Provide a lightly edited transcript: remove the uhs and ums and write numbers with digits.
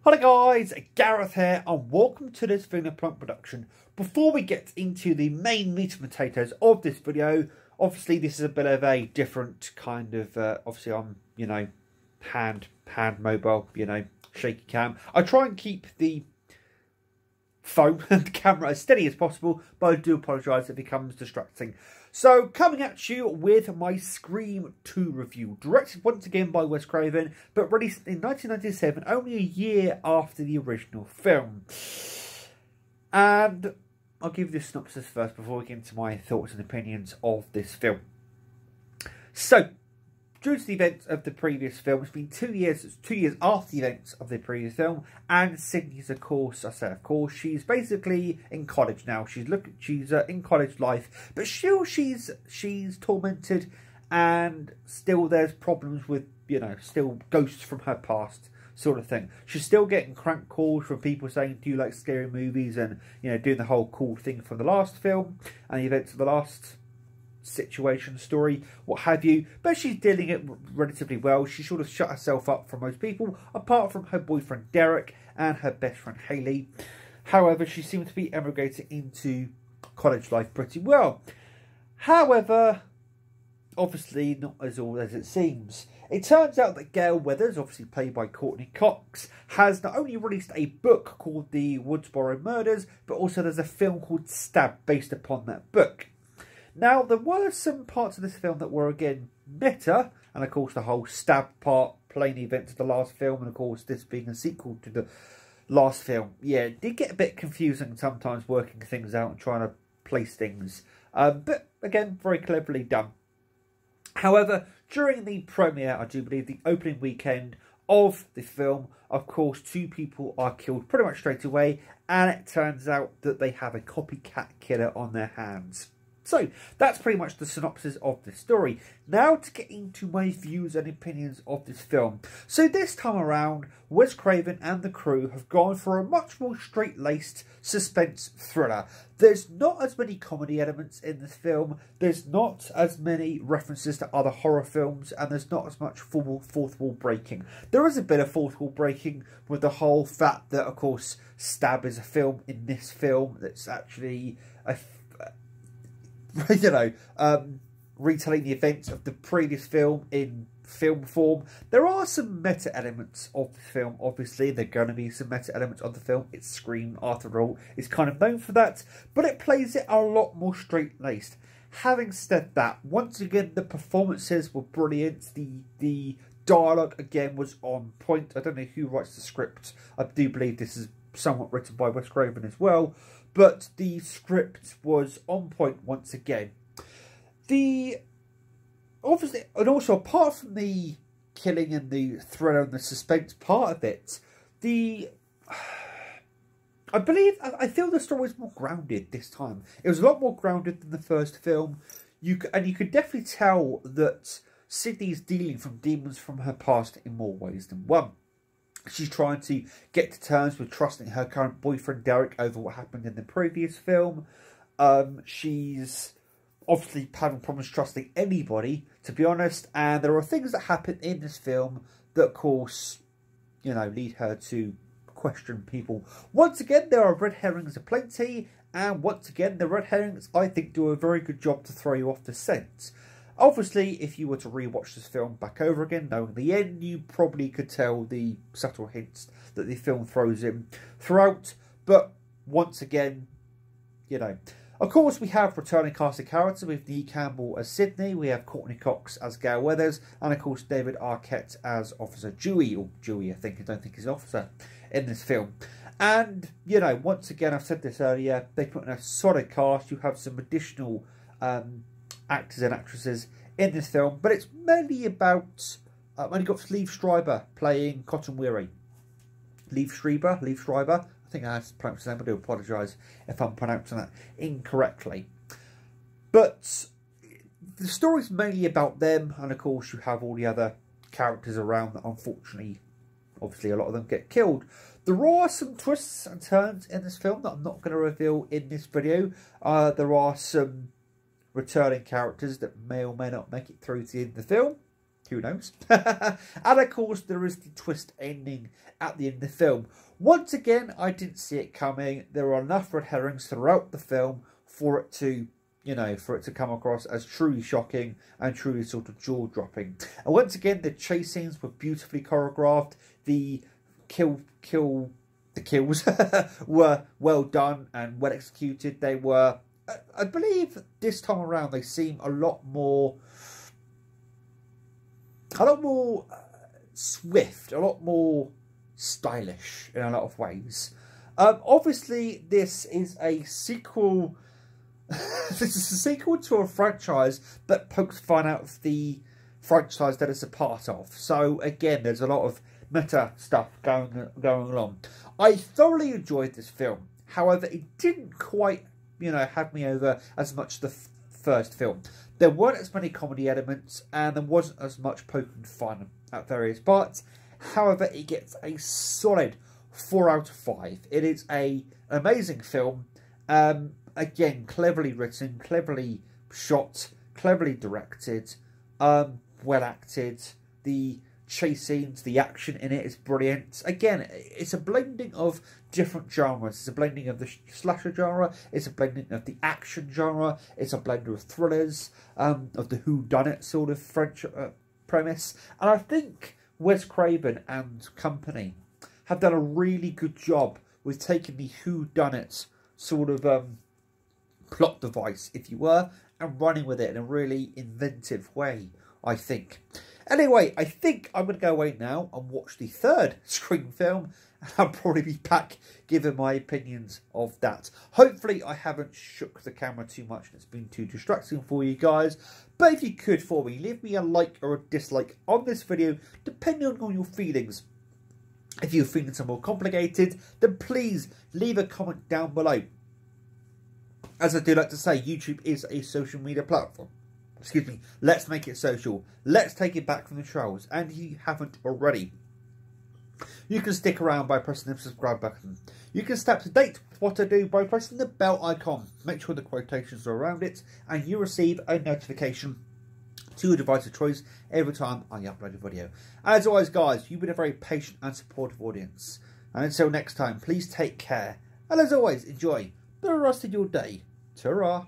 Hello guys, Gareth here and welcome to this Finger Plunk production. Before we get into the main meat and potatoes of this video, obviously this is a bit of a different kind of, obviously I'm, hand mobile, shaky cam. I try and keep the phone and the camera as steady as possible, but I do apologise if it becomes distracting. So, coming at you with my Scream 2 review, directed once again by Wes Craven, but released in 1997, only a year after the original film. And I'll give you the synopsis first before we get into my thoughts and opinions of this film. So, due to the events of the previous film, it's been 2 years. It's 2 years after the events of the previous film, and Sydney's, of course, she's basically in college now. She's in college life, but still she's tormented, and still there's problems with still ghosts from her past, sort of thing. She's still getting crank calls from people saying, "Do you like scary movies?" and doing the whole cool thing from the last film and the events of the last situation, story, what have you, but she's dealing it relatively well. She sort of shut herself up from most people, apart from her boyfriend Derek and her best friend Haley. However, she seems to be emigrating into college life pretty well. However, obviously not as all as it seems. It turns out that Gale Weathers, obviously played by Courtney Cox, has not only released a book called The Woodsboro Murders, but also there's a film called Stab based upon that book. Now, there were some parts of this film that were, again, meta, and of course the whole stab part playing the events of the last film, and of course this being a sequel to the last film. Yeah, it did get a bit confusing sometimes working things out and trying to place things, but again, very cleverly done. However, during the premiere, I do believe the opening weekend of the film, of course, 2 people are killed pretty much straight away, and it turns out that they have a copycat killer on their hands. So, that's pretty much the synopsis of the story. Now to get into my views and opinions of this film. So this time around, Wes Craven and the crew have gone for a much more straight-laced suspense thriller. There's not as many comedy elements in this film, there's not as many references to other horror films, and there's not as much fourth wall breaking. There is a bit of fourth wall breaking with the whole fact that, of course, Stab is a film in this film that's actually a retelling the events of the previous film in film form. There are some meta elements of the film, obviously. There are going to be some meta elements of the film. It's Scream, after all. It's kind of known for that, but it plays it a lot more straight-laced. Having said that, once again, the performances were brilliant. The dialogue, again, was on point. I don't know who writes the script. I do believe this is somewhat written by Wes Craven as well. But the script was on point once again. Obviously, and also apart from the killing and the thriller and the suspense part of it, I feel the story was more grounded this time. It was a lot more grounded than the first film. You could definitely tell that Sydney's dealing from demons from her past in more ways than one. She's trying to get to terms with trusting her current boyfriend Derek over what happened in the previous film. She's obviously having problems trusting anybody, to be honest. And there are things that happen in this film that, of course, lead her to question people. Once again, there are red herrings aplenty. And once again, the red herrings, I think, do a very good job to throw you off the scent. Obviously, if you were to rewatch this film back over again, knowing the end, you probably could tell the subtle hints that the film throws in throughout. But once again, Of course, we have returning cast of characters with Dee Campbell as Sydney, we have Courtney Cox as Gale Weathers, and of course David Arquette as Officer Dewey, or Dewey, I don't think he's an officer in this film. And, once again, I've said this earlier, they put in a solid cast. You have some additional actors and actresses in this film, but it's mainly about when you got Liev Schreiber playing Cotton Weary. Liev Schreiber, I think that's pronounced his name. I do apologise if I'm pronouncing that incorrectly. But the story's mainly about them, and of course you have all the other characters around that, unfortunately, obviously a lot of them get killed. There are some twists and turns in this film that I'm not going to reveal in this video. There are some returning characters that may or may not make it through to the end of the film. Who knows? And of course, there is the twist ending at the end of the film. Once again, I didn't see it coming. There are enough red herrings throughout the film for it to, you know, for it to come across as truly shocking and truly sort of jaw-dropping. And once again, the chase scenes were beautifully choreographed. The kills were well done and well executed. They were, I believe, this time around, they seem a lot more swift, a lot more stylish in a lot of ways. Obviously, this is a sequel. This is a sequel to a franchise that pokes fun out of the franchise that it's a part of. So again, there's a lot of meta stuff going along. I thoroughly enjoyed this film. However, it didn't quite, you know, have me over as much as the first film. There weren't as many comedy elements, and there wasn't as much poking fun at various parts. However, it gets a solid 4 out of 5. It is an amazing film. Again, cleverly written, cleverly shot, cleverly directed, well acted. The chase scenes, the action in it is brilliant. Again, it's a blending of different genres. It's a blending of the slasher genre, it's a blending of the action genre, it's a blend of thrillers, of the whodunit sort of French premise. And I think Wes Craven and company have done a really good job with taking the whodunit sort of plot device, if you were, and running with it in a really inventive way, I think. Anyway, I think I'm going to go away now and watch the third Scream film, and I'll probably be back giving my opinions of that. Hopefully I haven't shook the camera too much and it's been too distracting for you guys. But if you could for me, leave me a like or a dislike on this video, depending on your feelings. If you're feeling some more complicated, then please leave a comment down below. As I do like to say, YouTube is a social media platform. Excuse me, let's make it social. Let's take it back from the trolls. And if you haven't already, you can stick around by pressing the subscribe button. You can stay up to date with what I do by pressing the bell icon. Make sure the quotations are around it, and you receive a notification to your device of choice every time I upload a video. As always, guys, you've been a very patient and supportive audience. And until next time, please take care. And as always, enjoy the rest of your day. Ta-ra!